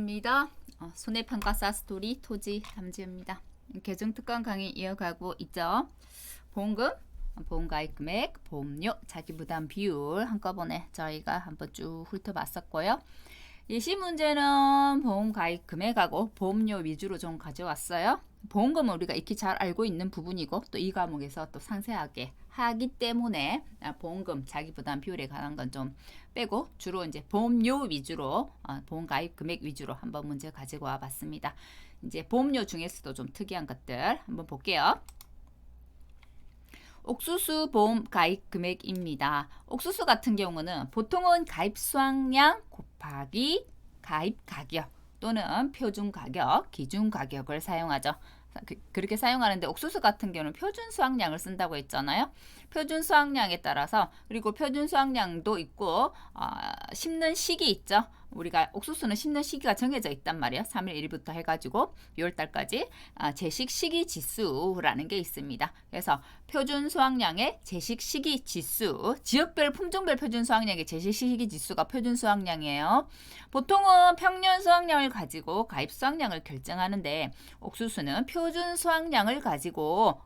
반갑습니다. 손해평가사 스토리 토지 담지입니다. 계정특강 강의 이어가고 있죠. 보험금, 보험가입 금액, 보험료, 자기부담 비율 한꺼번에 저희가 한번 쭉 훑어봤었고요. 예시 문제는 보험가입 금액하고 보험료 위주로 좀 가져왔어요. 보험금은 우리가 익히 잘 알고 있는 부분이고 또 이 과목에서 또 상세하게 하기 때문에 보험금 자기부담 비율에 관한 건 좀 빼고 주로 이제 보험료 위주로 보험가입 금액 위주로 한번 문제 가지고 와봤습니다. 이제 보험료 중에서도 좀 특이한 것들 한번 볼게요. 옥수수 보험 가입 금액입니다. 옥수수 같은 경우는 보통은 가입 수확량 곱하기 가입 가격 또는 표준 가격, 기준 가격을 사용하죠. 그렇게 사용하는데 옥수수 같은 경우는 표준 수확량을 쓴다고 했잖아요. 표준 수확량에 따라서 그리고 표준 수확량도 있고 심는 시기 있죠. 우리가 옥수수는 심는 시기가 정해져 있단 말이에요. 3월 1일부터 해가지고 6월달까지 제식 시기 지수라는 게 있습니다. 그래서 표준 수확량의 제식 시기 지수, 지역별 품종별 표준 수확량의 제식 시기 지수가 표준 수확량이에요. 보통은 평년 수확량을 가지고 가입 수확량을 결정하는데 옥수수는 표준 수확량을 가지고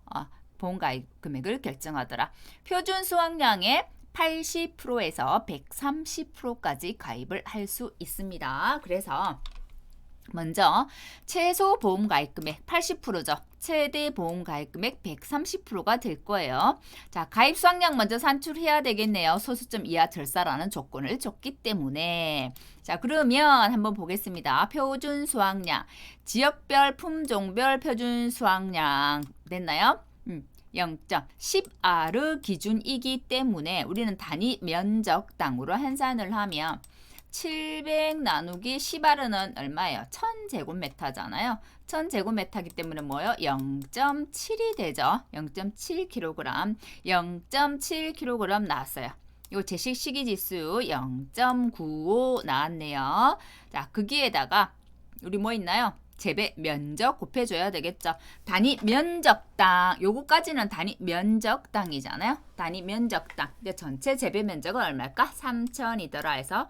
보험가입 금액을 결정하더라. 표준 수확량의 80%에서 130%까지 가입을 할 수 있습니다. 그래서 먼저 최소 보험가입금액 80%죠. 최대 보험가입금액 130%가 될 거예요. 자, 가입 수확량 먼저 산출해야 되겠네요. 소수점 이하 절사라는 조건을 줬기 때문에. 자, 그러면 한번 보겠습니다. 표준 수확량, 지역별 품종별 표준 수확량 됐나요? 0.10R 기준이기 때문에 우리는 단위 면적당으로 환산을 하면 700 나누기 10R는 얼마예요? 1000제곱미터잖아요. 1000제곱미터이기 때문에 뭐예요? 0.7이 되죠. 0.7kg. 0.7kg 나왔어요. 이 제식 시기 지수 0.95 나왔네요. 자, 거기에다가 우리 뭐 있나요? 재배 면적 곱해줘야 되겠죠. 단위 면적당, 요거까지는 단위 면적당이잖아요. 단위 면적당. 근데 전체 재배 면적은 얼마일까? 3,000이더라 해서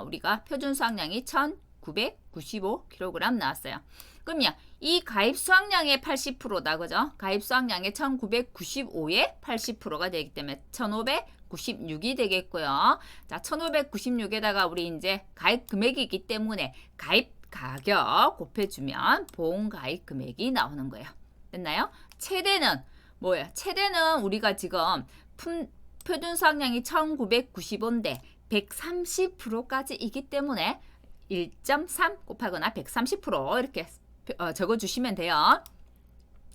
우리가 표준 수확량이 1,995kg 나왔어요. 그러면 이 가입 수확량의 80%다, 그죠? 가입 수확량의 1,995의 80%가 되기 때문에 1,596이 되겠고요. 자, 1,596에다가 우리 이제 가입 금액이기 때문에 가입 가격 곱해주면 보험가입 금액이 나오는 거예요. 됐나요? 최대는 뭐예요? 최대는 우리가 지금 표준 수확량이 1995인데 130%까지이기 때문에 1.3 곱하거나 130% 이렇게 적어주시면 돼요.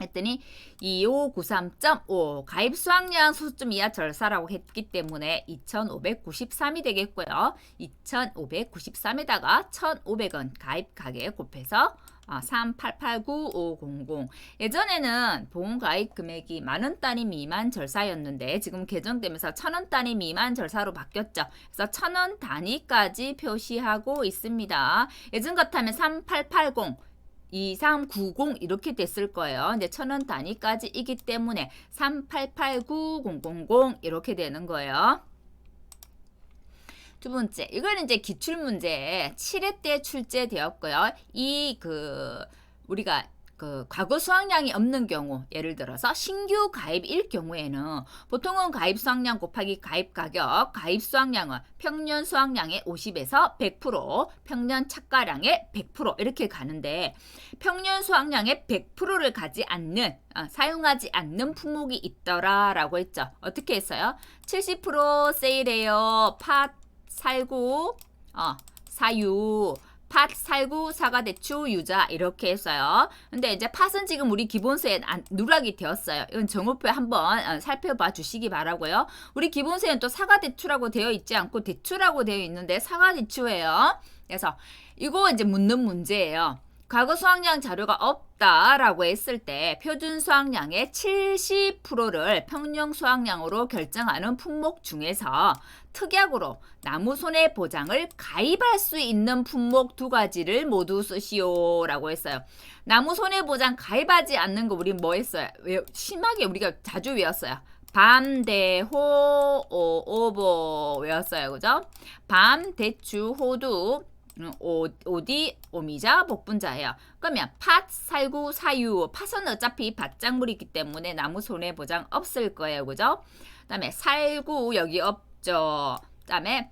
했더니 2593.5 가입 수확량 소수점 이하 절사라고 했기 때문에 2593이 되겠고요. 2593에다가 1500원 가입 가격 곱해서 3889500. 예전에는 보험 가입 금액이 만원 단위 미만 절사였는데 지금 개정되면서 1000원 단위 미만 절사로 바뀌었죠. 그래서 1000원 단위까지 표시하고 있습니다. 예전 같으면 3880 2390 이렇게 됐을 거예요. 근데 1000원 단위까지이기 때문에 3889000 이렇게 되는 거예요. 두 번째, 이거는 이제 기출문제 7회 때 출제되었고요. 우리가 과거 수확량이 없는 경우, 예를 들어서 신규 가입일 경우에는 보통은 가입 수확량 곱하기 가입 가격, 가입 수확량은 평년 수확량의 50에서 100%, 평년 착가량의 100% 이렇게 가는데 평년 수확량의 100%를 가지 않는, 사용하지 않는 품목이 있더라라고 했죠. 어떻게 했어요? 70% 세일해요. 팥, 살구, 사유, 팥, 살구, 사과, 대추, 유자 이렇게 했어요. 근데 이제 팥은 지금 우리 기본세에 누락이 되었어요. 이건 정오표에 한번 살펴봐 주시기 바라고요. 우리 기본세는 또 사과, 대추라고 되어 있지 않고 대추라고 되어 있는데 사과, 대추예요. 그래서 이거 이제 묻는 문제예요. 과거 수확량 자료가 없다라고 했을 때 표준 수확량의 70%를 평년 수확량으로 결정하는 품목 중에서 특약으로 나무 손해보장을 가입할 수 있는 품목 두 가지를 모두 쓰시오라고 했어요. 나무 손해보장 가입하지 않는 거 우리 뭐 했어요? 심하게 우리가 자주 외웠어요. 밤, 대, 호, 오보 외웠어요. 그죠? 밤, 대추, 호두 오디 오미자 복분자예요. 그러면 팥, 살구, 사유. 팥은 어차피 밭작물이기 때문에 나무 손해보장 없을 거예요. 그죠? 그다음에 살구 여기 없죠. 그다음에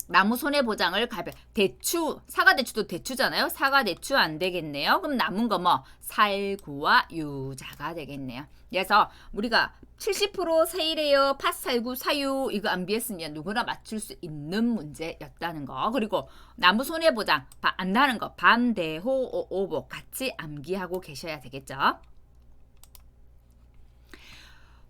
나무 손해보장을 대추, 사과대추도 대추잖아요. 사과대추 안 되겠네요. 그럼 남은 거 뭐? 살구와 유자가 되겠네요. 그래서 우리가 70% 세일해요. 팥, 살구, 사유 이거 암기했으면 누구나 맞출 수 있는 문제였다는 거. 그리고 나무 손해보장 안 나는 거 밤, 대호, 오복 같이 암기하고 계셔야 되겠죠.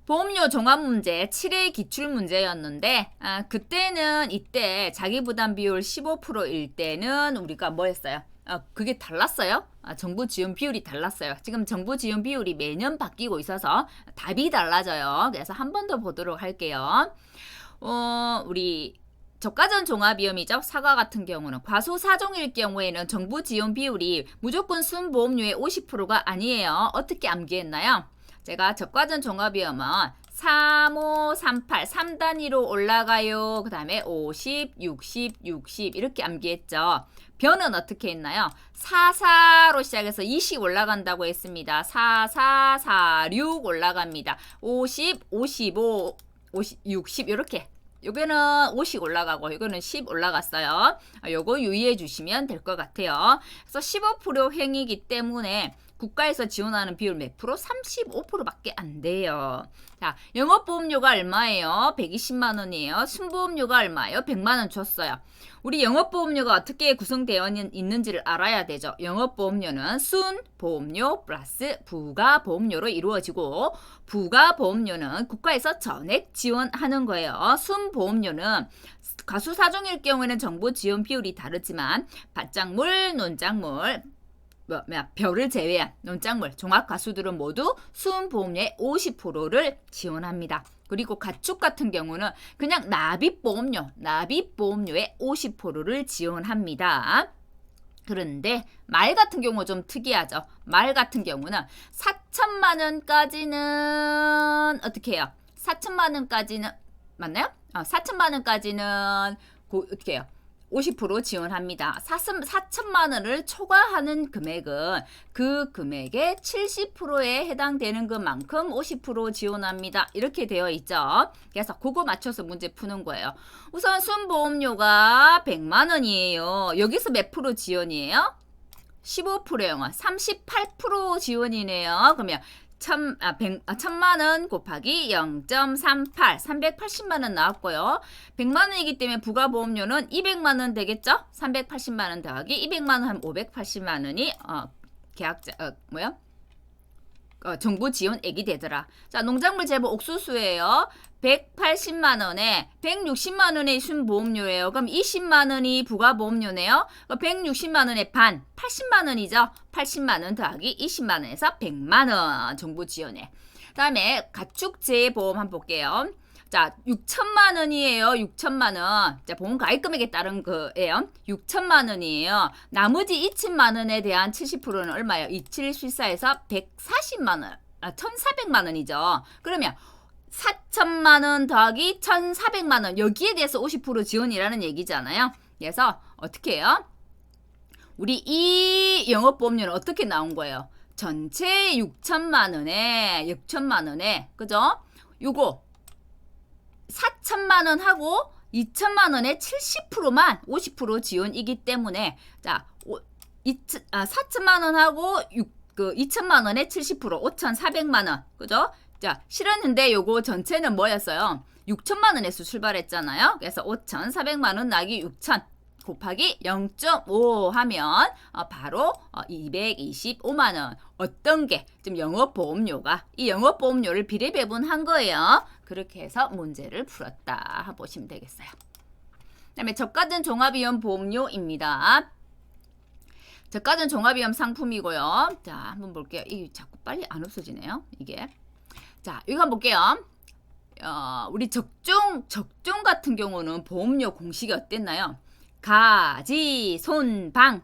보험료 종합 문제 7회 기출 문제였는데 그때는 이때 자기부담 비율 15%일 때는 우리가 뭐 했어요? 그게 달랐어요. 정부 지원 비율이 달랐어요. 지금 정부 지원 비율이 매년 바뀌고 있어서 답이 달라져요. 그래서 한 번 더 보도록 할게요. 우리 저가전 종합위험이죠. 사과 같은 경우는 과소사종일 경우에는 정부 지원 비율이 무조건 순보험료의 50%가 아니에요. 어떻게 암기했나요? 제가 저가전 종합위험은 3538 3단위로 올라가요. 그 다음에 50, 60, 60 이렇게 암기했죠. 변은 어떻게 했나요? 44로 시작해서 20 올라간다고 했습니다. 44, 46 올라갑니다. 50, 55, 50, 60 이렇게. 요거는 50 올라가고 이거는 10 올라갔어요. 요거 유의해 주시면 될 것 같아요. 그래서 15% 횡이기 때문에 국가에서 지원하는 비율 몇 프로? 35%밖에 안 돼요. 자, 영업보험료가 얼마예요? 120만 원이에요. 순보험료가 얼마예요? 100만 원 줬어요. 우리 영업보험료가 어떻게 구성되어 있는지를 알아야 되죠. 영업보험료는 순보험료 플러스 부가보험료로 이루어지고 부가보험료는 국가에서 전액 지원하는 거예요. 순보험료는 과수사종일 경우에는 정부 지원 비율이 다르지만 밭작물, 논작물, 벼를 제외한 논작물, 종합가수들은 모두 순보험료의 50%를 지원합니다. 그리고 가축 같은 경우는 그냥 납입보험료의 50%를 지원합니다. 그런데 말 같은 경우 좀 특이하죠. 말 같은 경우는 4천만 원까지는 어떻게 해요? 4천만 원까지는 맞나요? 4천만 원까지는 어떻게 해요? 50% 지원합니다. 4천만 원을 초과하는 금액은 그 금액의 70%에 해당되는 것만큼 50% 지원합니다. 이렇게 되어 있죠. 그래서 그거 맞춰서 문제 푸는 거예요. 우선 순보험료가 100만 원이에요. 여기서 몇 프로 지원이에요? 15%요. 38% 지원이네요. 그러면 1,000만 원 곱하기 0.38 380만 원 나왔고요. 100만 원이기 때문에 부가보험료는 200만 원 되겠죠? 380만 원 더하기 200만 원 하면 580만 원이 정부 지원액이 되더라. 자, 농작물 재배 옥수수예요. 180만 원에 160만 원의 순보험료예요. 그럼 20만 원이 부가보험료네요. 160만 원의 반, 80만 원이죠. 80만 원 더하기 20만 원에서 100만 원 정부 지원액. 그다음에 가축재보험 한번 볼게요. 자, 6천만 원이에요. 6천만 원. 자, 보험 가입 금액에 따른 거예요. 6천만 원이에요. 나머지 2천만 원에 대한 70%는 얼마예요? 2714에서 140만 원. 1,400만 원이죠. 그러면 4천만 원 더하기 1,400만 원. 여기에 대해서 50% 지원이라는 얘기잖아요. 그래서 어떻게 해요? 우리 이 영업보험료는 어떻게 나온 거예요? 전체 6천만 원에 그죠? 요거 4천만 원 하고 2천만 원의 70%만 50% 지원이기 때문에 자 4천만 원 하고 2천만 원의 70% 5,400만 원 그죠? 자 실었는데 요거 전체는 뭐였어요? 6천만 원에서 출발했잖아요. 그래서 5,400만 원 나기 6천 곱하기 0.5 하면 바로 225만 원. 어떤 게 지금 영업보험료가 이 영업보험료를 비례배분한 거예요. 그렇게 해서 문제를 풀었다 보시면 되겠어요. 그다음에 저가전 종합위험 보험료입니다. 저가전 종합위험 상품이고요. 자 한번 볼게요. 이게 자꾸 빨리 안 없어지네요. 이게 자 이거 한번 볼게요. 우리 적종 같은 경우는 보험료 공식이 어땠나요? 가지, 손, 방,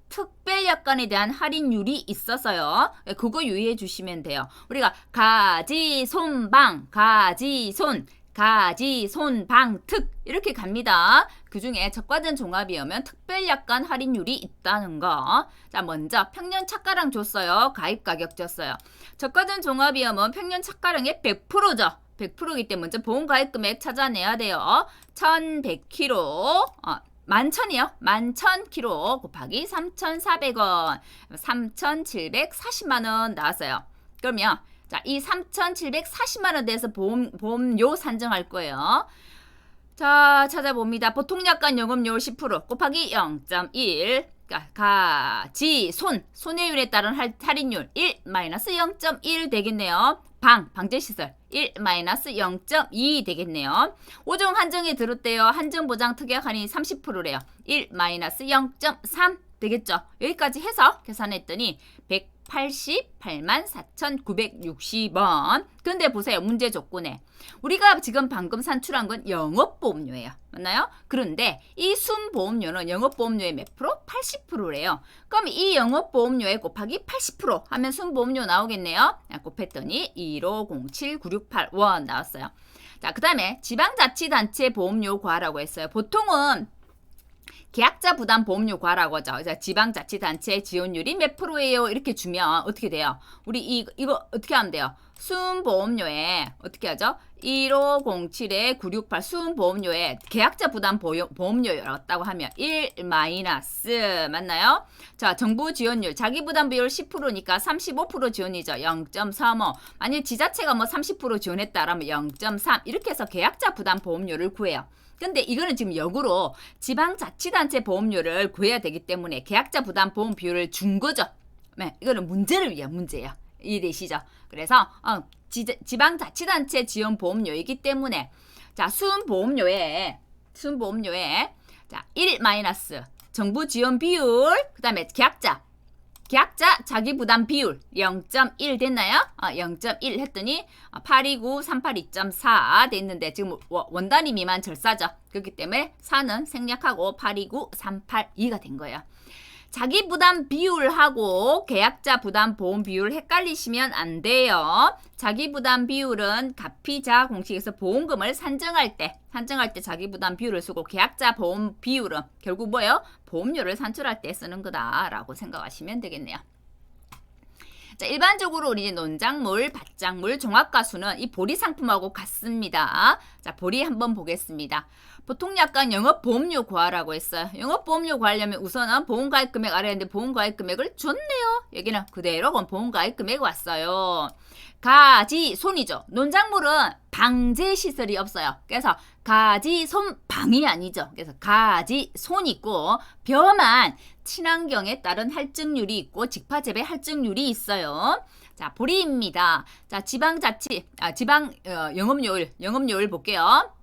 특별약관에 대한 할인율이 있어서요. 그거 유의해 주시면 돼요. 우리가 가지, 손, 방, 가지, 손, 가지, 손, 방, 특 이렇게 갑니다. 그중에 적과점 종합이오면 특별약관 할인율이 있다는 거. 자, 먼저 평년 착가량 줬어요. 가입 가격 줬어요. 적과점 종합이오면 평년 착가량의 100%죠. 100%이기 때문에 먼저 보험 가입 금액 찾아내야 돼요. 1100km 11,000이요. 11,000km 곱하기 3,400원. 3,740만원 나왔어요. 그러면 자, 이 3,740만원 대해서 보험료 산정할 거예요. 자, 찾아봅니다. 보통약관 영업료율 10% 곱하기 0.1. 가지, 손해율에 따른 할인율 1 마이너스 0.1 되겠네요. 방제시설 1 마이너스 0.2 되겠네요. 5종 한정에 들었대요. 한정보장 특약 할인이 30%래요. 1 마이너스 0.3 되겠죠. 여기까지 해서 계산했더니 188만 4,960원. 근데 보세요. 문제 조건에 우리가 지금 방금 산출한 건 영업보험료예요. 맞나요? 그런데 이 순보험료는 영업보험료의 몇 프로? 80%래요. 그럼 이 영업보험료에 곱하기 80% 하면 순보험료 나오겠네요. 곱했더니 1507968원 나왔어요. 자, 그 다음에 지방자치단체 보험료 과라고 했어요. 보통은 계약자 부담 보험료 과라고 하죠. 지방자치단체 지원율이 몇 프로예요? 이렇게 주면 어떻게 돼요? 우리 이거 어떻게 하면 돼요? 순보험료에 어떻게 하죠? 1507에 968 순보험료에 계약자 부담 보험료였다고 하면 1 마이너스 맞나요? 자, 정부 지원율 자기 부담 비율 10%니까 35% 지원이죠. 0.35. 만약 지자체가 뭐 30% 지원했다라면 0.3 이렇게 해서 계약자 부담 보험료를 구해요. 근데 이거는 지금 역으로 지방자치단체 보험료를 구해야 되기 때문에 계약자 부담 보험 비율을 준 거죠. 네, 이거는 문제를 위한 문제예요. 이해되시죠? 그래서 지방자치단체 지원 보험료이기 때문에 자, 순보험료에 자, 1 마이너스 정부 지원 비율 그다음에 계약자 자기 부담 비율 0.1 됐나요? 0.1 했더니 829 382.4 됐는데 지금 원단위 미만 절사죠. 그렇기 때문에 4는 생략하고 829 382가 된 거예요. 자기 부담 비율하고 계약자 부담 보험 비율 헷갈리시면 안 돼요. 자기 부담 비율은 가피자 공식에서 보험금을 산정할 때 자기 부담 비율을 쓰고 계약자 보험 비율은 결국 뭐예요? 보험료를 산출할 때 쓰는 거다라고 생각하시면 되겠네요. 자, 일반적으로 우리 논작물, 밭작물, 종합가수는 이 보리 상품하고 같습니다. 자, 보리 한번 보겠습니다. 보통 약간 영업보험료 구하라고 했어요. 영업보험료 구하려면 우선은 보험가입 금액 알아야 하는데 보험가입 금액을 줬네요. 여기는 그대로 보험가입 금액 왔어요. 가지, 손이죠. 논작물은 방제시설이 없어요. 그래서 가지, 손, 방이 아니죠. 그래서 가지, 손 있고 벼만 친환경에 따른 할증률이 있고 직파재배 할증률이 있어요. 자, 보리입니다. 자, 영업료율 볼게요.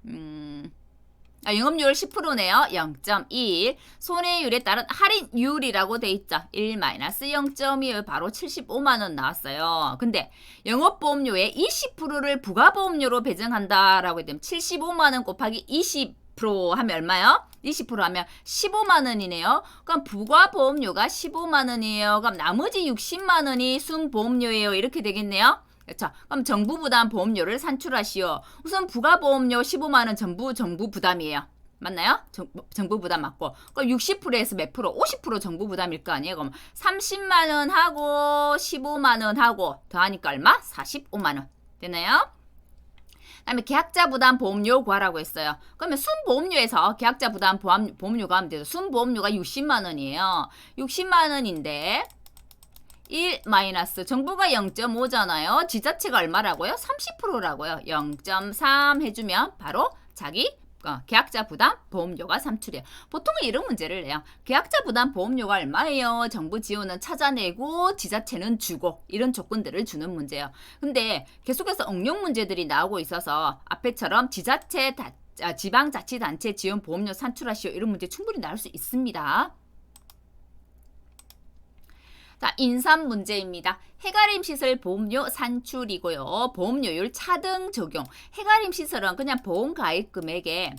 영업료율 10%네요. 0.1. 손해율에 따른 할인율이라고 돼 있죠. 1-0.2 바로 75만원 나왔어요. 근데 영업보험료에 20%를 부가보험료로 배정한다라고 되면 75만원 곱하기 20% 하면 얼마요? 20% 하면 15만원이네요. 그럼 부가보험료가 15만원이에요. 그럼 나머지 60만원이 순보험료예요. 이렇게 되겠네요. 그렇죠. 그럼 정부 부담 보험료를 산출하시오. 우선 부가보험료 15만원 전부 정부 부담이에요. 맞나요? 정부 부담 맞고. 그럼 60%에서 몇 프로? 50% 정부 부담일 거 아니에요? 그럼 30만원 하고 15만원 하고 더하니까 얼마? 45만원. 되나요? 그다음에 계약자 부담 보험료 구하라고 했어요. 그러면 순보험료에서 계약자 부담 보험료가 하면 돼요. 순보험료가 60만원이에요. 60만원인데 1 마이너스 정부가 0.5잖아요. 지자체가 얼마라고요? 30%라고요. 0.3 해주면 바로 자기 계약자 부담 보험료가 산출이에요. 보통은 이런 문제를 내요. 계약자 부담 보험료가 얼마예요? 정부 지원은 찾아내고 지자체는 주고 이런 조건들을 주는 문제예요. 근데 계속해서 응용 문제들이 나오고 있어서 앞에처럼 지방자치단체 지원 보험료 산출하시오 이런 문제 충분히 나올 수 있습니다. 자, 인삼 문제입니다. 해가림 시설 보험료 산출이고요. 보험료율 차등 적용. 해가림 시설은 그냥 보험 가입 금액에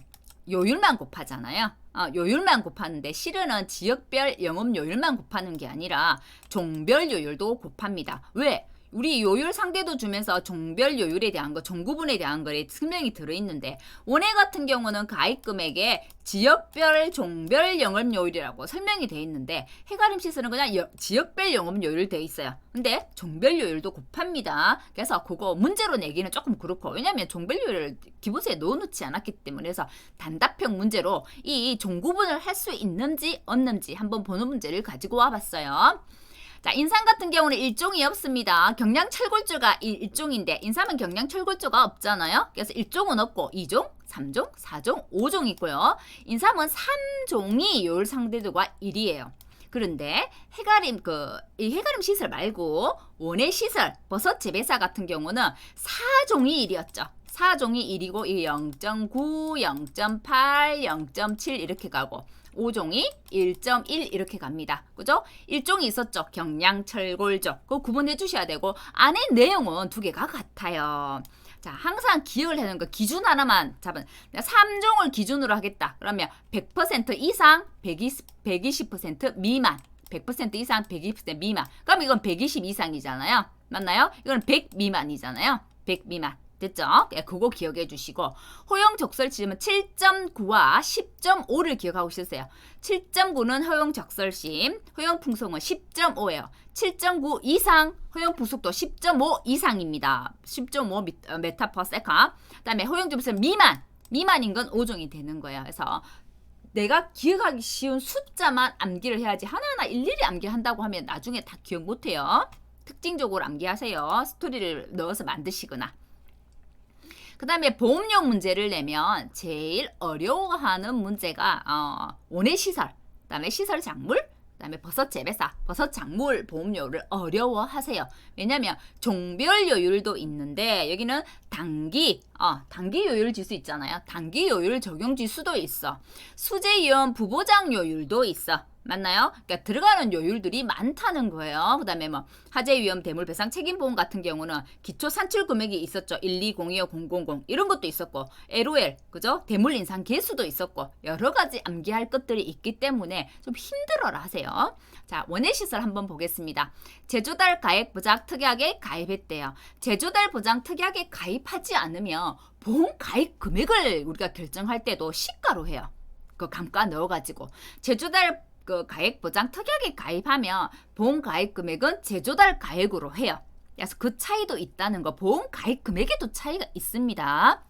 요율만 곱하잖아요. 요율만 곱하는데 실은 지역별 영업요율만 곱하는 게 아니라 종별 요율도 곱합니다. 왜? 우리 요율 상대도 주면서 종별 요율에 대한 거, 종구분에 대한 거에 설명이 들어있는데 원회 같은 경우는 가입 금액에 지역별 종별 영업요율이라고 설명이 돼 있는데 해가림 시설은 그냥 지역별 영업요율 돼 있어요. 근데 종별 요율도 곱합니다. 그래서 그거 문제로 내기는 조금 그렇고 왜냐면 종별 요율을 기본서에 넣어놓지 않았기 때문에 그래서 단답형 문제로 이 종구분을 할 수 있는지 없는지 한번 보는 문제를 가지고 와봤어요. 자, 인삼 같은 경우는 일종이 없습니다. 경량철골조가 일종인데 인삼은 경량철골조가 없잖아요. 그래서 1종은 없고 2종, 3종, 4종, 5종 있고요. 인삼은 3종이 요율 상대도가 1이에요. 그런데 이 해가림 시설 말고 원예 시설, 버섯 재배사 같은 경우는 4종이 1이었죠. 4종이 1이고 이 0.9, 0.8, 0.7 이렇게 가고 5종이 1.1 이렇게 갑니다. 그죠? 1종이 있었죠. 경량철골조. 그거 구분해 주셔야 되고 안에 내용은 두 개가 같아요. 자, 항상 기억을 하는 거 기준 하나만 잡은 3종을 기준으로 하겠다. 그러면 100% 이상, 120% 미만. 100% 이상, 120% 미만. 그럼 이건 120 이상이잖아요. 맞나요? 이건 100 미만이잖아요. 100 미만. 됐죠? 그거 기억해 주시고 허용 적설 지점은 7.9와 10.5를 기억하고 있으세요. 7.9는 허용 적설심, 허용 풍속은 10.5예요. 7.9 이상 허용 풍속도 10.5 이상입니다. 10.5 메타 퍼 세컨. 그다음에 허용 점수는 미만인 건 5종이 되는 거예요. 그래서 내가 기억하기 쉬운 숫자만 암기를 해야지 하나하나 일일이 암기한다고 하면 나중에 다 기억 못해요. 특징적으로 암기하세요. 스토리를 넣어서 만드시거나. 그 다음에 보험용 문제를 내면 제일 어려워하는 문제가 원예시설, 그 다음에 시설작물, 그 다음에 버섯 재배사, 버섯 작물 보험료를 어려워하세요. 왜냐면 종별 요율도 있는데 여기는 단기 요율 지수 있잖아요. 단기 요율 적용 지수도 있어. 수재이원 부보장 요율도 있어. 맞나요? 그러니까 들어가는 요율들이 많다는 거예요. 그 다음에 뭐 화재위험 대물배상 책임보험 같은 경우는 기초 산출 금액이 있었죠. 1202500 이런 것도 있었고 LOL 그죠? 대물인상 개수도 있었고 여러 가지 암기할 것들이 있기 때문에 좀 힘들어라 하세요. 자, 원예시설 한번 보겠습니다. 제조달 가액 보장 특약에 가입했대요. 제조달 보장 특약에 가입하지 않으면 보험 가입 금액을 우리가 결정할 때도 시가로 해요. 그 감가 넣어가지고 제조달 가액 보장 특약에 가입하면 보험 가입 금액은 제조달 가액으로 해요. 그래서 그 차이도 있다는 거. 보험 가입 금액에도 차이가 있습니다.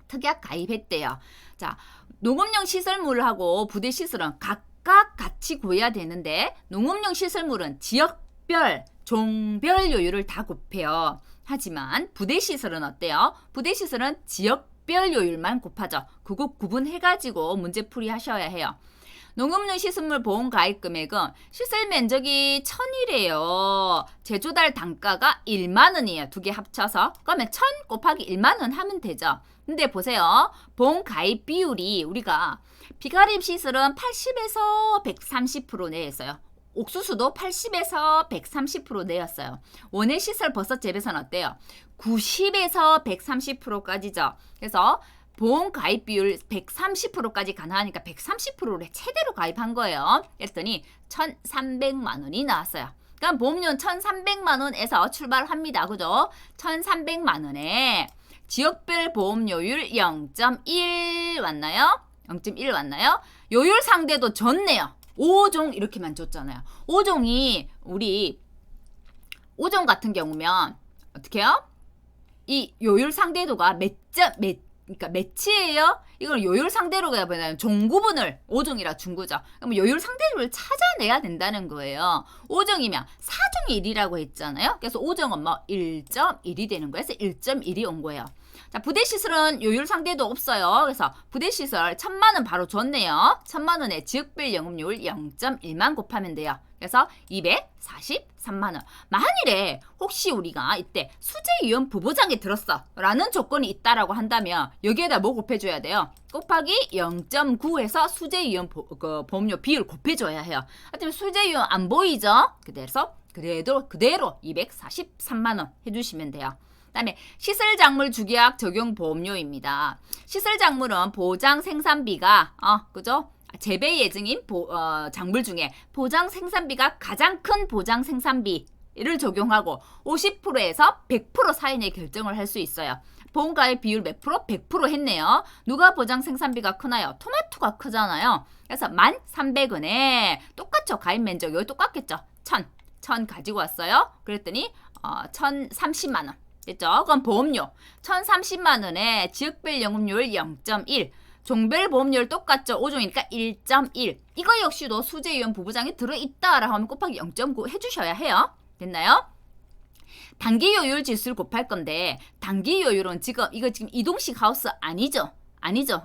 특약 가입했대요. 자, 농업용 시설물하고 부대 시설은 각각 같이 구해야 되는데 농업용 시설물은 지역별, 종별 요율을 다 곱해요. 하지만 부대 시설은 어때요? 부대 시설은 지역별 요율만 곱하죠. 그거 구분해가지고 문제풀이 하셔야 해요. 농업용 시설물 보험 가입 금액은 시설 면적이 1000이래요. 제조달 단가가 1만 원이에요. 두 개 합쳐서. 그러면 1000 곱하기 1만 원 하면 되죠. 근데 보세요. 보험 가입 비율이 우리가 비가입 시설은 80에서 130% 내였어요. 옥수수도 80에서 130% 내였어요. 원예 시설 버섯 재배사는 어때요? 90에서 130%까지죠. 그래서 보험 가입 비율 130%까지 가능하니까 130%를 최대로 가입한 거예요. 그랬더니 1,300만 원이 나왔어요. 그럼 보험료는 1,300만 원에서 출발합니다. 그죠? 1,300만 원에 지역별 보험료율 0.1 왔나요? 0.1 왔나요? 요율 상대도 줬네요. 5종 이렇게만 줬잖아요. 5종이 우리 5종 같은 경우면 어떻게 해요? 이 요율 상대도가 그러니까 몇이에요? 이걸 요율 상대로 가보면 종구분을 5종이라 준 거죠. 그럼 요율 상대를 찾아내야 된다는 거예요. 5종이면 4종이 1이라고 했잖아요. 그래서 5종은 뭐 1.1이 되는 거예요. 그래서 1.1이 온 거예요. 자, 부대시설은 요율 상대도 없어요. 그래서 부대시설 1000만 원 바로 줬네요. 1000만 원에 지역별 영업요율 0.1만 곱하면 돼요. 그래서 243만 원. 만일에 혹시 우리가 이때 수재위험 부보장에 들었어 라는 조건이 있다라고 한다면 여기에다 뭐 곱해줘야 돼요? 곱하기 0.9에서 수재위험 보험료 비율 곱해줘야 해요. 하여튼 수재위험 안 보이죠? 그래서 그대로 243만 원 해주시면 돼요. 그다음에 시설작물 주계약 적용 보험료입니다. 시설작물은 보장 생산비가 그죠? 재배 예정인 작물 중에 보장 생산비가 가장 큰 보장 생산비 이를 적용하고 50%에서 100% 사이 내 결정을 할 수 있어요. 보험가입 비율 몇 프로? 100% 했네요. 누가 보장 생산비가 크나요? 토마토가 크잖아요. 그래서 1,300원에 똑같죠. 가입 면적 여기 똑같겠죠. 1,000 가지고 왔어요. 그랬더니 1,030만 원. 됐죠? 그럼 보험료 1,030만 원에 지역별 연금률 0.1, 종별 보험료를 똑같죠. 5종이니까 1.1. 이거 역시도 수재위원 부부장이 들어있다라고 하면 곱하기 0.9 해주셔야 해요. 됐나요? 단기 요율 지수를 곱할 건데 단기 요율은 지금 이동식 하우스 아니죠?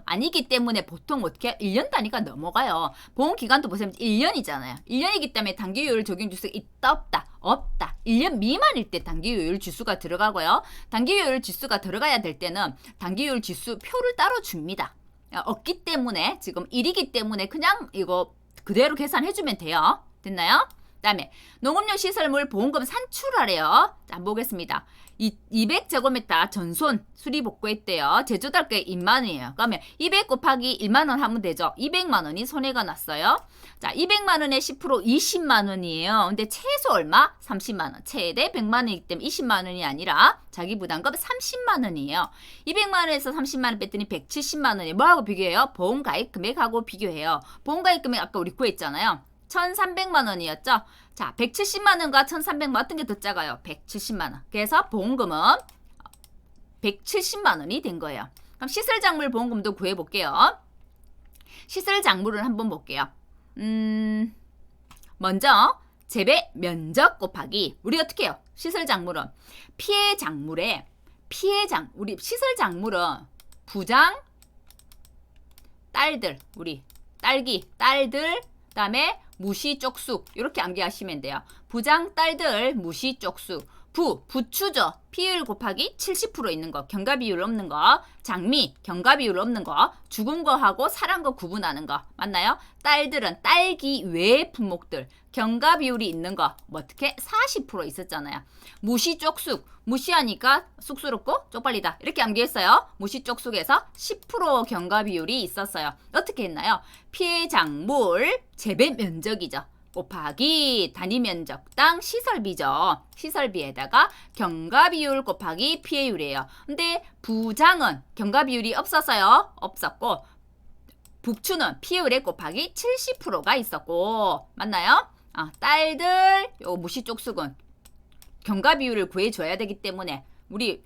아니기 때문에 보통 어떻게 1년 단위가 넘어가요. 보험 기간도 보세요. 1년이잖아요. 1년이기 때문에 단기 요율 적용 지수가 있다 없다? 없다. 1년 미만일 때 단기 요율 지수가 들어가고요. 단기 요율 지수가 들어가야 될 때는 단기 요율 지수 표를 따로 줍니다. 없기 때문에 지금 1이기 때문에 그냥 이거 그대로 계산해주면 돼요. 됐나요? 그다음에 농업용 시설물 보험금 산출하래요. 자, 보겠습니다. 200제곱미터 전손 수리 복구했대요. 제조달가에 2만 원이에요. 그러면 200 곱하기 1만 원 하면 되죠. 200만 원이 손해가 났어요. 자, 200만 원에 10% 20만 원이에요. 근데 최소 얼마? 30만 원. 최대 100만 원이기 때문에 20만 원이 아니라 자기 부담금 30만 원이에요. 200만 원에서 30만 원 뺐더니 170만 원이에요. 뭐하고 비교해요? 보험 가입 금액하고 비교해요. 보험 가입 금액 아까 우리 구했잖아요. 1,300만 원이었죠? 자, 170만 원과 1,300만 원 어떤 게 더 작아요? 170만 원. 그래서 보험금은 170만 원이 된 거예요. 그럼 시설작물 보험금도 구해볼게요. 시설작물을 한번 볼게요. 먼저 재배 면적 곱하기 우리 어떻게 해요? 시설작물은 우리 시설작물은 부장 딸들 우리 딸들 그다음에 무시 쪽수 이렇게 암기하시면 돼요. 부장 딸들 무시 쪽수 부추죠. 피율 곱하기 70% 있는 거 경과 비율 없는 거 장미 경과 비율 없는 거 죽은 거하고 살한 거 구분하는 거 맞나요? 딸들은 딸기 외의 품목들 경과 비율이 있는 거 뭐 어떻게 40% 있었잖아요. 무시 쪽수 무시하니까 쑥스럽고 쪽팔리다 이렇게 암기했어요. 무시 쪽수에서 10% 경과 비율이 있었어요. 어떻게 했나요? 피해 작물 재배 면적이죠. 곱하기 단위 면적당 시설비죠. 시설비에다가 경과 비율 곱하기 피해율이에요. 근데 부장은 경과 비율이 없었어요. 없었고 북추는 피해율에 곱하기 70%가 있었고 맞나요? 딸들 요 무시 쪽수군 경과 비율을 구해줘야 되기 때문에 우리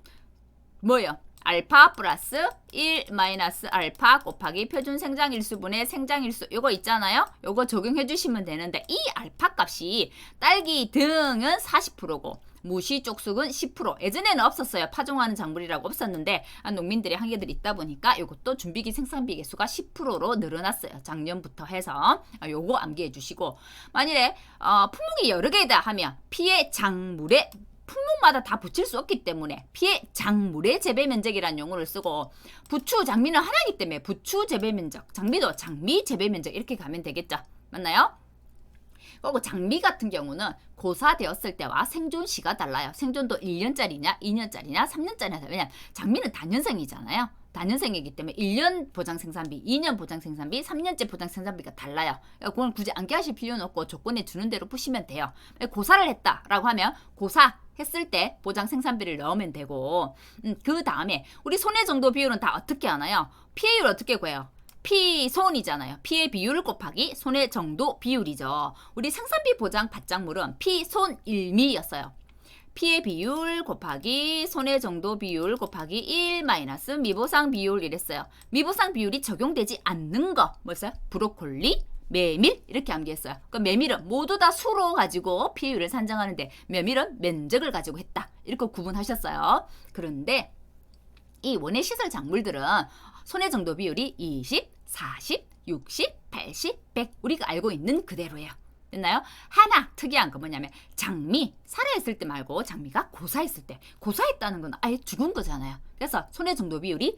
뭐예요? 알파 플러스 1 마이너스 알파 곱하기 표준 생장일수분의 생장일수 요거 있잖아요. 요거 적용해 주시면 되는데 이 알파 값이 딸기 등은 40%고 무시 쪽수는 10%. 예전에는 없었어요. 파종하는 작물이라고 없었는데 농민들의 한계들이 있다 보니까 이것도 준비기 생산비 개수가 10%로 늘어났어요. 작년부터 해서 요거 암기해 주시고 만일에 품목이 여러 개다 하면 피해 작물의 품목마다 다 붙일 수 없기 때문에 피해 작물의 재배 면적이라는 용어를 쓰고 부추 장미는 하나이기 때문에 부추 재배 면적 장미도 장미 재배 면적 이렇게 가면 되겠죠. 맞나요? 그리고 장미 같은 경우는 고사되었을 때와 생존 시가 달라요. 생존도 1년짜리냐 2년짜리냐 3년짜리냐 왜냐면 장미는 단년생이잖아요. 단년생이기 때문에 1년 보장 생산비, 2년 보장 생산비, 3년째 보장 생산비가 달라요. 그건 굳이 암기하실 필요는 없고 조건에 주는 대로 푸시면 돼요. 고사를 했다라고 하면 고사 했을 때 보장 생산비를 넣으면 되고 그 다음에 우리 손해 정도 비율은 다 어떻게 하나요? 피해율 어떻게 구해요? 피손이잖아요. 피해 비율 곱하기 손해 정도 비율이죠. 우리 생산비 보장 받작물은 피손 1미였어요. 피해 비율 곱하기 손해 정도 비율 곱하기 1 마이너스 미보상 비율 이랬어요. 미보상 비율이 적용되지 않는 거 뭐였어요? 브로콜리, 메밀 이렇게 암기했어요. 그럼 메밀은 모두 다 수로 가지고 피해율을 산정하는데 메밀은 면적을 가지고 했다. 이렇게 구분하셨어요. 그런데 이 원예 시설 작물들은 손해 정도 비율이 20, 40, 60, 80, 100 우리가 알고 있는 그대로예요. 됐나요? 하나 특이한 거 뭐냐면 장미 살아있을 때 말고 장미가 고사했을 때 고사했다는 건 아예 죽은 거잖아요. 그래서 손해 정도 비율이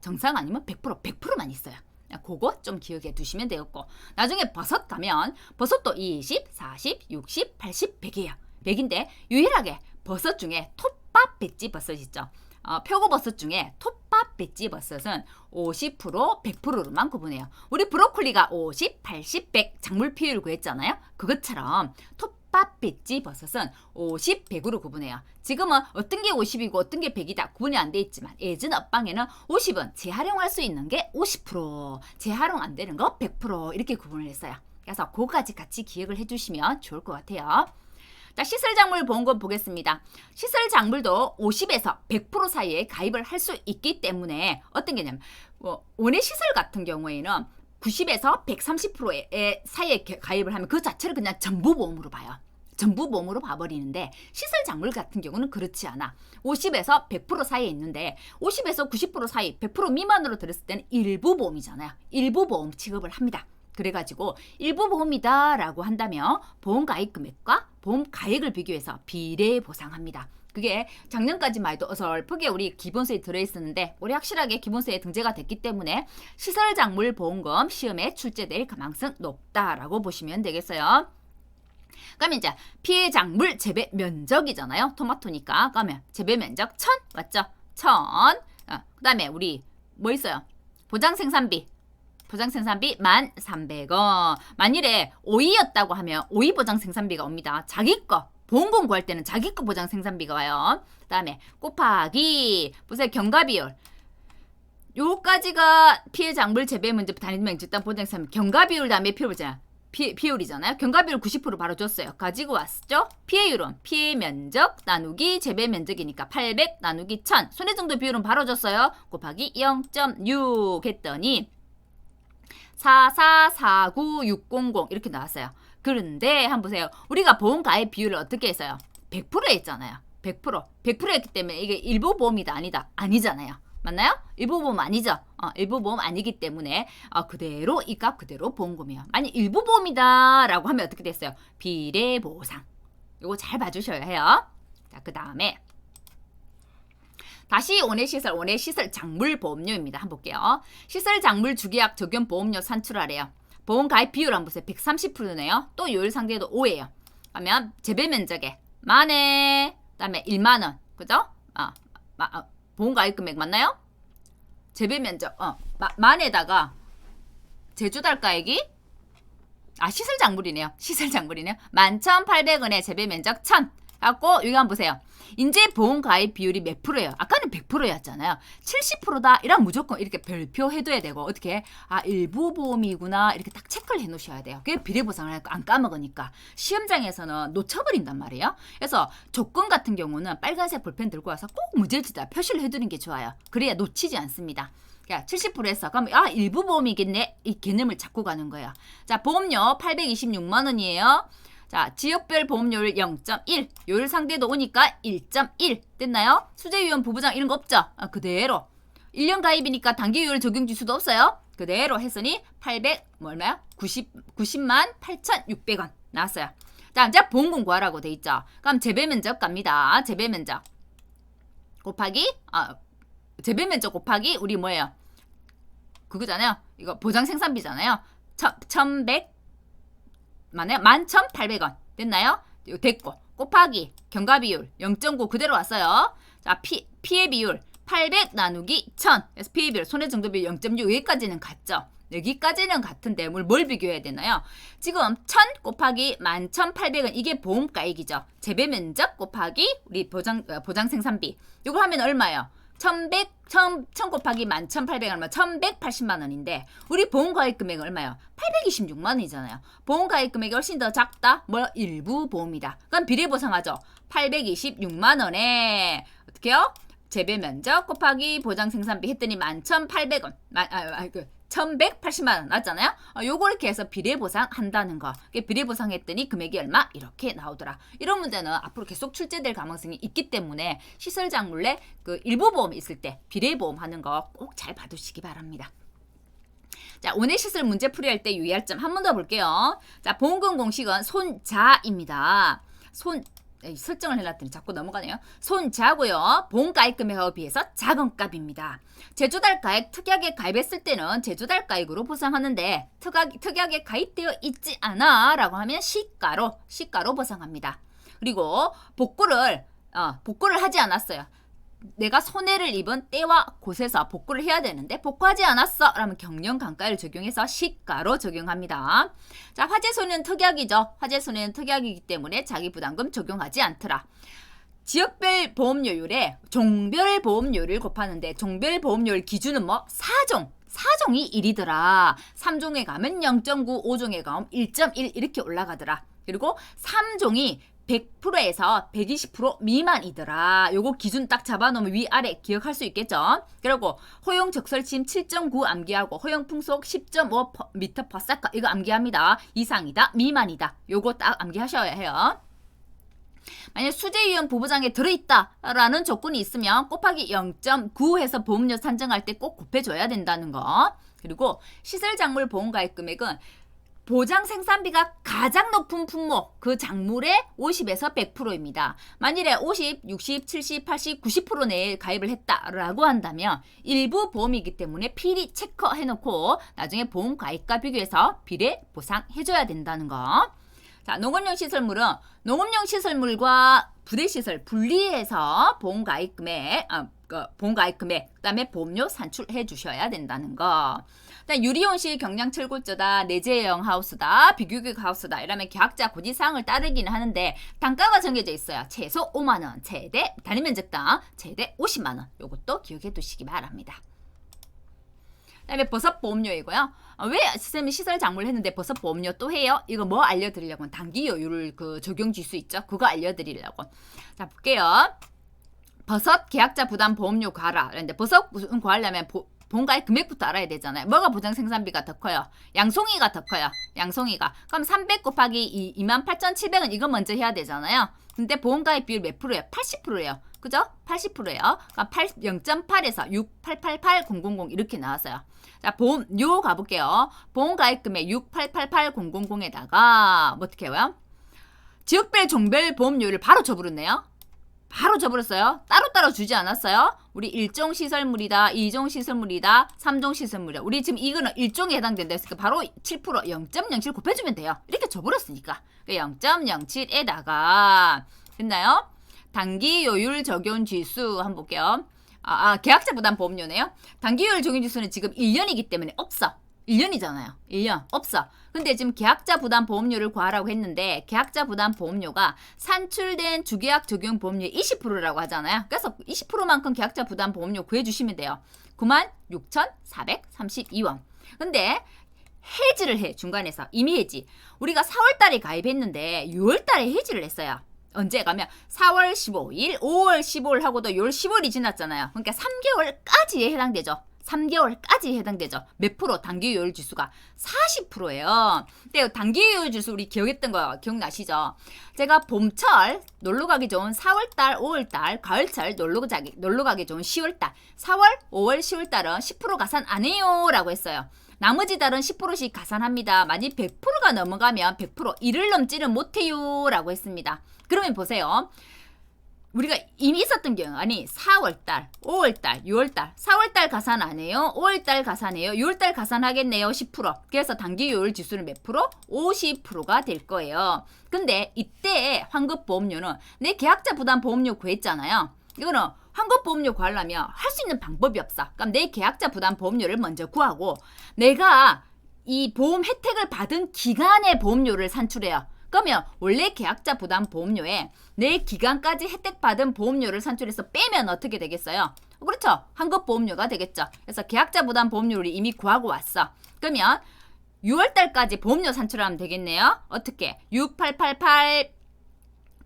정상 아니면 100%만 있어요. 그거 좀 기억해 두시면 되겠고 나중에 버섯 가면 버섯도 20, 40, 60, 80, 100이에요. 100인데 유일하게 버섯 중에 톱밥 배지 버섯 있죠. 표고버섯 중에 톱밥 배지 버섯은 50%, 100%로만 구분해요. 우리 브로콜리가 50, 80, 100 작물 피율 구했잖아요. 그것처럼 톱밥 팥, 배지, 버섯은 50, 100으로 구분해요. 지금은 어떤 게 50이고 어떤 게 100이다 구분이 안 돼 있지만 예전 업방에는 50은 재활용할 수 있는 게 50%, 재활용 안 되는 거 100% 이렇게 구분을 했어요. 그래서 그거까지 같이 기억을 해주시면 좋을 것 같아요. 자, 시설작물 보험금 보겠습니다. 시설작물도 50에서 100% 사이에 가입을 할 수 있기 때문에 어떤 개념? 원예시설 같은 경우에는 90에서 130%의 사이에 가입을 하면 그 자체를 그냥 전부보험으로 봐요. 전부보험으로 봐버리는데 시설작물 같은 경우는 그렇지 않아. 50에서 100% 사이에 있는데 50에서 90% 사이, 100% 미만으로 들었을 때는 일부보험이잖아요. 일부보험 취급을 합니다. 그래가지고 일부보험이다 라고 한다면 보험가입 금액과 보험가액을 비교해서 비례 보상합니다. 그게 작년까지만 해도 어설프게 우리 기본세에 들어있었는데 올해 확실하게 기본세에 등재가 됐기 때문에 시설작물 보험금 시험에 출제될 가능성 높다라고 보시면 되겠어요. 그러면 이제 피해작물 재배 면적이잖아요. 토마토니까. 그러면 재배 면적 1000 맞죠? 1000. 그 다음에 우리 뭐 있어요? 보장생산비 1,300원. 만일에 오이였다고 하면 오이 보장 생산비가 옵니다. 자기 거 보험금 구할 때는 자기 거 보장 생산비가 와요. 그 다음에 곱하기 보세요. 경과비율 요까지가 피해작물 재배 문제 단위명 집단 보장 생산비 경과비율 다음에 비율이잖아요. 경과비율 90% 바로 줬어요. 가지고 왔죠. 피해율은 피해 면적 나누기 재배 면적이니까 800 나누기 1000 손해정도 비율은 바로 줬어요. 곱하기 0.6 했더니 4449600 이렇게 나왔어요. 그런데 한번 보세요. 우리가 보험가입 비율을 어떻게 했어요? 100% 했잖아요. 100% 했기 때문에 이게 일부 보험이다 아니다 아니잖아요. 맞나요? 일부 보험 아니죠. 일부 보험 아니기 때문에 그대로 이 값 그대로 보험금이에요. 만약 일부 보험이다 라고 하면 어떻게 됐어요? 비례 보상. 이거 잘 봐주셔야 해요. 자, 그 다음에 다시 원예시설 작물보험료입니다. 한번 볼게요. 시설작물 주계약 적용 보험료 산출하래요. 보험가입 비율 한번 보세요. 130%네요. 또 요율 상대도 5예요. 그러면 재배면적에 만에 그다음에 1만원 그죠? 보험가입 금액 맞나요? 재배면적 만에다가 제조달가액이 시설작물이네요. 11,800원에 재배면적 1,000 갖고 여기 한번 보세요. 이제 보험가입 비율이 몇 프로예요? 아까는 100%였잖아요. 70%다 이러면 무조건 이렇게 별표해둬야 되고 어떻게 일부 보험이구나 이렇게 딱 체크를 해놓으셔야 돼요. 그게 비례보상을 안 까먹으니까 시험장에서는 놓쳐버린단 말이에요. 그래서 조건 같은 경우는 빨간색 볼펜 들고 와서 꼭 문제지다 표시를 해두는 게 좋아요. 그래야 놓치지 않습니다. 70% 했어. 그럼 일부 보험이겠네. 이 개념을 잡고 가는 거예요. 자, 보험료 826만 원이에요. 자, 지역별 보험료율 0.1, 요율 상대도 오니까 1.1 됐나요? 수재위험 부부장 이런 거 없죠? 그대로 1년 가입이니까 단기요율 적용 지수도 없어요. 그대로 했으니 90만 8,600원 나왔어요. 자, 이제 보험금 구하라고 돼 있죠. 그럼 재배면적 갑니다. 재배면적 곱하기 우리 뭐예요? 그거잖아요. 이거 보장생산비잖아요. 1,100 만에 11,800원 됐나요? 이거 됐고 곱하기 경과비율 0.9 그대로 왔어요. 자, 피해 비율 800 나누기 1000 그래서 피해 비율 손해정도비율 0.6 여기까지는 같죠. 여기까지는 같은데 뭘 비교해야 되나요? 지금 1000 곱하기 11,800원 이게 보험가액이죠. 재배면적 곱하기 우리 보장생산비 이거 하면 얼마예요? 1000 곱하기 11,800원 얼마? 1,180만 원인데 우리 보험가입 금액은 얼마예요? 826만 원이잖아요. 보험가입 금액이 훨씬 더 작다? 일부 보험이다. 그럼 비례보상하죠. 826만 원에 어떻게요? 재배면적 곱하기 보장생산비 했더니 11,800원 1,180만 원 맞잖아요. 요걸 이렇게 해서 비례보상 한다는 거. 비례보상 했더니 금액이 얼마? 이렇게 나오더라. 이런 문제는 앞으로 계속 출제될 가능성이 있기 때문에 시설작물에 그 일부보험 있을 때 비례보험 하는 거 꼭 잘 봐두시기 바랍니다. 자, 원예시설 문제 풀이할 때 유의할 점 한 번 더 볼게요. 자, 보험금 공식은 손자입니다. 설정을 해놨더니 자꾸 넘어가네요. 손자고요. 보험가입 금액에 비해서 작은 값입니다. 제조달가액 특약에 가입했을 때는 제조달가액으로 보상하는데 특약에 가입되어 있지 않아 라고 하면 시가로 보상합니다. 그리고 복구를 하지 않았어요. 내가 손해를 입은 때와 곳에서 복구를 해야 되는데 복구하지 않았어 라면 경영 감가를 적용해서 시가로 적용합니다. 자, 화재 손해는 특약이죠. 화재 손해는 특약이기 때문에 자기 부담금 적용하지 않더라. 지역별 보험료율에 종별 보험료를 곱하는데 종별 보험료율 기준은 뭐 4종이 1이더라. 3종에 가면 0.9, 5종에 가면 1.1 이렇게 올라가더라. 그리고 3종이 100%에서 120% 미만이더라. 요거 기준 딱 잡아놓으면 위아래 기억할 수 있겠죠. 그리고 허용 적설침 7.9 암기하고 허용 풍속 10.5m/s 이거 암기합니다. 이상이다, 미만이다. 요거 딱 암기하셔야 해요. 만약 수재위원 부부장에 들어있다라는 조건이 있으면 곱하기 0.9 해서 보험료 산정할 때 꼭 곱해줘야 된다는 거. 그리고 시설작물 보험가입 금액은 보장 생산비가 가장 높은 품목, 그 작물의 50에서 100%입니다. 만일에 50, 60, 70, 80, 90% 내에 가입을 했다라고 한다면 일부 보험이기 때문에 필히 체크해놓고 나중에 보험 가입과 비교해서 비례 보상해줘야 된다는 거. 자, 농업용 시설물은 농업용 시설물과 부대시설 분리해서 보험 가입 금액, 그다음에 보험료 산출해 주셔야 된다는 거. 유리온실 경량 철골조다, 내재형 하우스다, 비규격 하우스다 이러면 계약자 고지사항을 따르기는 하는데 단가가 정해져 있어요. 최소 5만 원, 최대 단위 면적당 최대 50만 원. 요것도 기억해 두시기 바랍니다. 그다음에 버섯 보험료이고요. 왜 선생님이 시설 작물을 했는데 버섯 보험료 또 해요? 이거 뭐 알려드리려고 단기 여유를 그 적용 지수 있죠? 그거 알려드리려고. 자, 볼게요. 버섯 계약자 부담 보험료 과라. 그런데 버섯 구하려면 본가의 금액부터 알아야 되잖아요. 뭐가 보장 생산비가 더 커요? 양송이가 더 커요. 양송이가. 그럼 300 곱하기 28,700원 이거 먼저 해야 되잖아요. 근데 보험가입 비율 몇 프로예요? 80%예요. 그죠? 80%예요. 그러니까 0.8에서 6888000 이렇게 나왔어요. 자, 보험료 가볼게요. 보험가입 금액 6888000에다가 뭐 어떻게 해요? 지역별 종별 보험료를 바로 줘버렸네요. 바로 줘버렸어요. 따로따로 주지 않았어요. 우리 1종 시설물이다, 2종 시설물이다, 3종 시설물이다. 우리 지금 이거는 1종에 해당된다 했으니까 바로 7% 0.07 곱해주면 돼요. 이렇게 줘버렸으니까 0.07에다가 됐나요? 단기 요율 적용 지수 한번 볼게요. 계약자 부담 보험료네요. 단기 요율 적용 지수는 지금 1년이기 때문에 없어. 1년이잖아요. 1년 없어. 근데 지금 계약자 부담 보험료를 구하라고 했는데 계약자 부담 보험료가 산출된 주계약 적용 보험료의 20%라고 하잖아요. 그래서 20%만큼 계약자 부담 보험료 구해주시면 돼요. 96,432원. 근데 해지를 해. 중간에서 이미 해지. 우리가 4월달에 가입했는데 6월달에 해지를 했어요. 언제 가면 4월 15일, 5월 15일 하고도 6월 15일이 지났잖아요. 그러니까 3개월까지에 해당되죠. 3개월까지 해당되죠. 몇 프로? 단기요율 지수가 40%예요. 근데 단기요율 지수 우리 기억했던 거 기억나시죠? 제가 봄철 놀러가기 좋은 4월달, 5월달, 가을철 놀러가기 좋은 10월달, 4월, 5월, 10월달은 10% 가산 안 해요 라고 했어요. 나머지 달은 10%씩 가산합니다. 만약 100%가 넘어가면 100% 이를 넘지는 못해요 라고 했습니다. 그러면 보세요. 우리가 이미 있었던 경우 아니 4월달, 5월달, 6월달, 4월달 가산 안 해요. 5월달 가산해요. 6월달 가산하겠네요. 10%. 그래서 단기요율 지수는 몇 프로? 50%가 될 거예요. 근데 이때 환급보험료는 내 계약자 부담 보험료 구했잖아요. 이거는 환급보험료 구하려면 할 수 있는 방법이 없어. 그럼 내 계약자 부담 보험료를 먼저 구하고 내가 이 보험 혜택을 받은 기간의 보험료를 산출해요. 그러면 원래 계약자 부담 보험료에 내 기간까지 혜택받은 보험료를 산출해서 빼면 어떻게 되겠어요? 그렇죠. 환급보험료가 되겠죠. 그래서 계약자 부담 보험료를 이미 구하고 왔어. 그러면 6월달까지 보험료 산출하면 되겠네요. 어떻게? 6888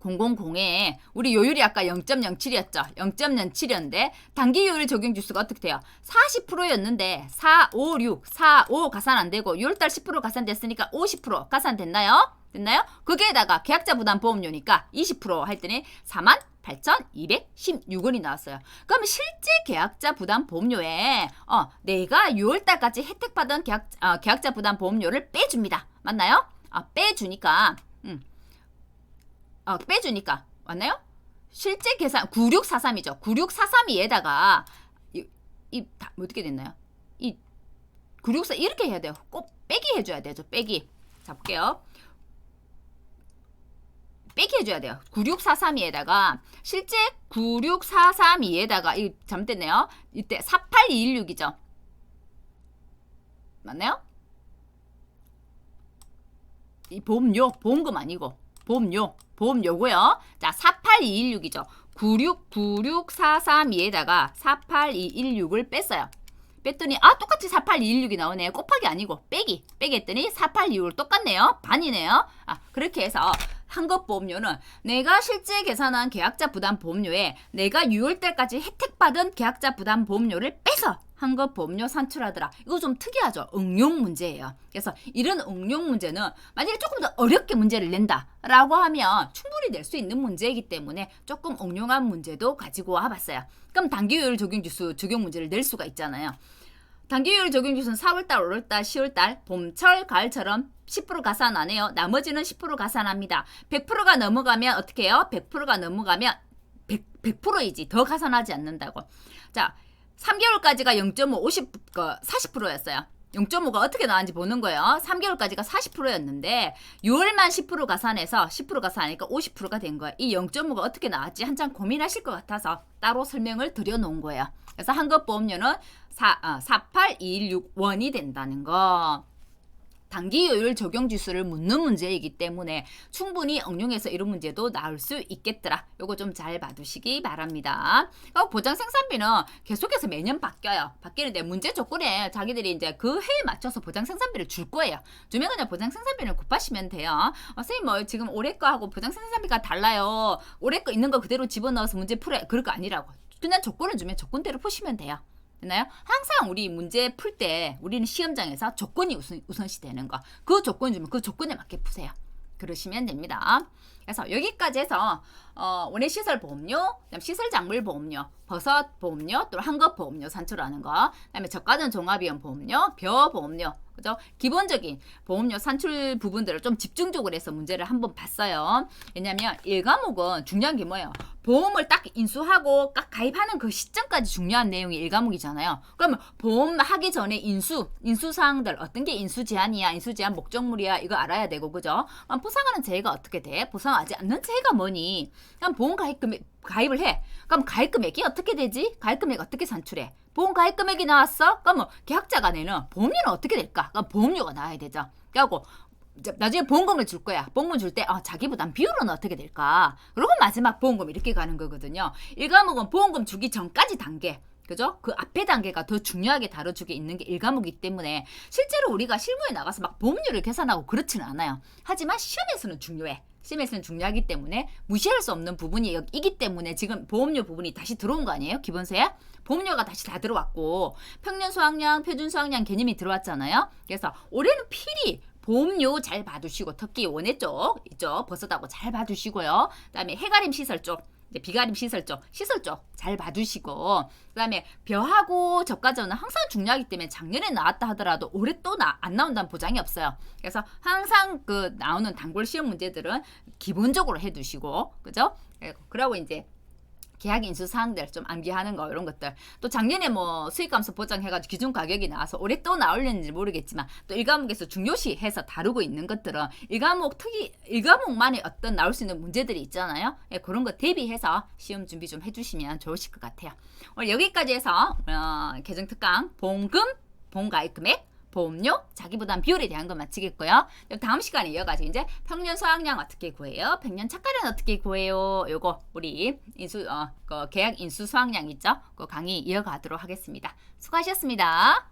000에 우리 요율이 아까 0.07이었죠. 0.07이었는데 단기요율 적용 지수가 어떻게 돼요? 40%였는데 4, 5, 6, 4, 5 가산 안 되고 6월달 10% 가산됐으니까 50% 가산됐나요? 됐나요? 거기에다가 계약자 부담 보험료니까 20% 했더니 48,216원이 나왔어요. 그럼 실제 계약자 부담 보험료에 내가 6월달까지 혜택받은 계약자 부담 보험료를 빼줍니다. 맞나요? 빼주니까 빼주니까 맞나요? 실제 계산 9643이죠. 9643에다가 어떻게 됐나요? 964 이렇게 해야 돼요. 꼭 빼기 해줘야 되죠. 빼기. 자 볼게요. 빼기 해줘야 돼요. 96432에다가 실제 96432에다가 이 잘못됐네요. 이때 48216이죠. 맞나요? 이 보험금 아니고 보험료고요. 자, 48216이죠. 9696432에다가 48216을 뺐어요. 뺐더니 똑같이 48216이 나오네요. 곱하기 아니고 빼기 했더니 48216 똑같네요. 반이네요. 그렇게 해서 환급보험료는 내가 실제 계산한 계약자 부담 보험료에 내가 6월달까지 혜택받은 계약자 부담 보험료를 빼서 환급보험료 산출하더라. 이거 좀 특이하죠. 응용 문제예요. 그래서 이런 응용 문제는 만약에 조금 더 어렵게 문제를 낸다라고 하면 충분히 낼 수 있는 문제이기 때문에 조금 응용한 문제도 가지고 와봤어요. 그럼 단기효율 적용지수 적용 문제를 낼 수가 있잖아요. 단기효율 적용지수는 4월달, 5월달, 10월달, 봄철, 가을처럼 10% 가산 안 해요. 나머지는 10% 가산합니다. 100%가 넘어가면 어떻게 해요? 100%가 넘어가면 100%이지. 더 가산하지 않는다고. 자, 3개월까지가 0.5, 40%였어요. 0.5가 어떻게 나왔는지 보는 거예요. 3개월까지가 40%였는데 6월만 10% 가산해서 10% 가산하니까 50%가 된 거예요. 이 0.5가 어떻게 나왔지 한참 고민하실 것 같아서 따로 설명을 드려놓은 거예요. 그래서 환급보험료는 48216원이 된다는 거. 단기효율 적용지수를 묻는 문제이기 때문에 충분히 응용해서 이런 문제도 나올 수 있겠더라. 요거 좀 잘 봐두시기 바랍니다. 보장생산비는 계속해서 매년 바뀌어요. 바뀌는데 문제 조건에 자기들이 이제 그 해에 맞춰서 보장생산비를 줄 거예요. 주면 그냥 보장생산비를 곱하시면 돼요. 선생님 뭐 지금 올해 거하고 보장생산비가 달라요. 올해 거 있는 거 그대로 집어넣어서 문제 풀어요. 그럴 거 아니라고. 그냥 조건을 주면 조건대로 푸시면 돼요. 됐나요? 항상 우리 문제 풀 때 우리는 시험장에서 조건이 우선시 되는 거. 그 조건 주면 그 조건에 맞게 푸세요. 그러시면 됩니다. 그래서 여기까지 해서 원예시설보험료, 그다음 시설작물보험료, 버섯보험료, 또 환급보험료 산출하는 거, 그다음에 저가전 종합위험보험료, 벼보험료, 그죠? 기본적인 보험료 산출 부분들을 좀 집중적으로 해서 문제를 한번 봤어요. 왜냐면 1과목은 중요한 게 뭐예요? 보험을 딱 인수하고 딱 가입하는 그 시점까지 중요한 내용이 1과목이잖아요. 그러면 보험 하기 전에 인수사항들 어떤 게 인수제한이야, 인수제한 목적물이야 이거 알아야 되고 그죠? 보상하는 제해가 어떻게 돼? 보상하지 않는 제해가 뭐니? 그럼 보험 가입을 해. 그럼 가입 금액이 어떻게 되지? 가입 금액 어떻게 산출해? 보험 가입 금액이 나왔어? 그럼 계약자가 내는 보험료는 어떻게 될까? 그럼 보험료가 나와야 되죠. 그래갖고 나중에 보험금을 줄 거야. 보험금 줄 때 자기 부담 비율은 어떻게 될까? 그리고 마지막 보험금 이렇게 가는 거거든요. 1과목은 보험금 주기 전까지 단계. 그죠? 그 앞에 단계가 더 중요하게 다뤄주게 있는 게 1과목이기 때문에 실제로 우리가 실무에 나가서 막 보험료를 계산하고 그렇지는 않아요. 하지만 시험에서는 중요해. 시험에서는 중요하기 때문에 무시할 수 없는 부분이기 때문에 지금 보험료 부분이 다시 들어온 거 아니에요? 기본세에? 보험료가 다시 다 들어왔고 평년 수확량, 표준 수확량 개념이 들어왔잖아요. 그래서 올해는 필히 보험료 잘 봐두시고 특히 원예 쪽 있죠. 버섯하고 잘 봐두시고요. 그다음에 해가림 시설 쪽 비가림 시설 쪽 잘 봐두시고 그다음에 벼하고 저가전은 항상 중요하기 때문에 작년에 나왔다 하더라도 올해 또 안 나온다는 보장이 없어요. 그래서 항상 그 나오는 단골 시험 문제들은 기본적으로 해두시고 그죠? 그러고 이제 계약 인수 사항들 좀 암기하는 거 이런 것들 또 작년에 뭐 수익 감소 보장해가지고 기준 가격이 나와서 올해 또 나올는지 모르겠지만 또 1과목에서 중요시 해서 다루고 있는 것들은 1과목만의 어떤 나올 수 있는 문제들이 있잖아요. 그런 거 대비해서 시험 준비 좀 해주시면 좋으실 것 같아요. 오늘 여기까지 해서 개정특강 보험금, 보험가입 금액 보험료, 자기부담 비율에 대한 거 마치겠고요. 다음 시간에 이어가지고 이제 평년 수확량 어떻게 구해요? 백년 착가량 어떻게 구해요? 요거 우리 그 계약 인수 수확량 있죠? 그 강의 이어가도록 하겠습니다. 수고하셨습니다.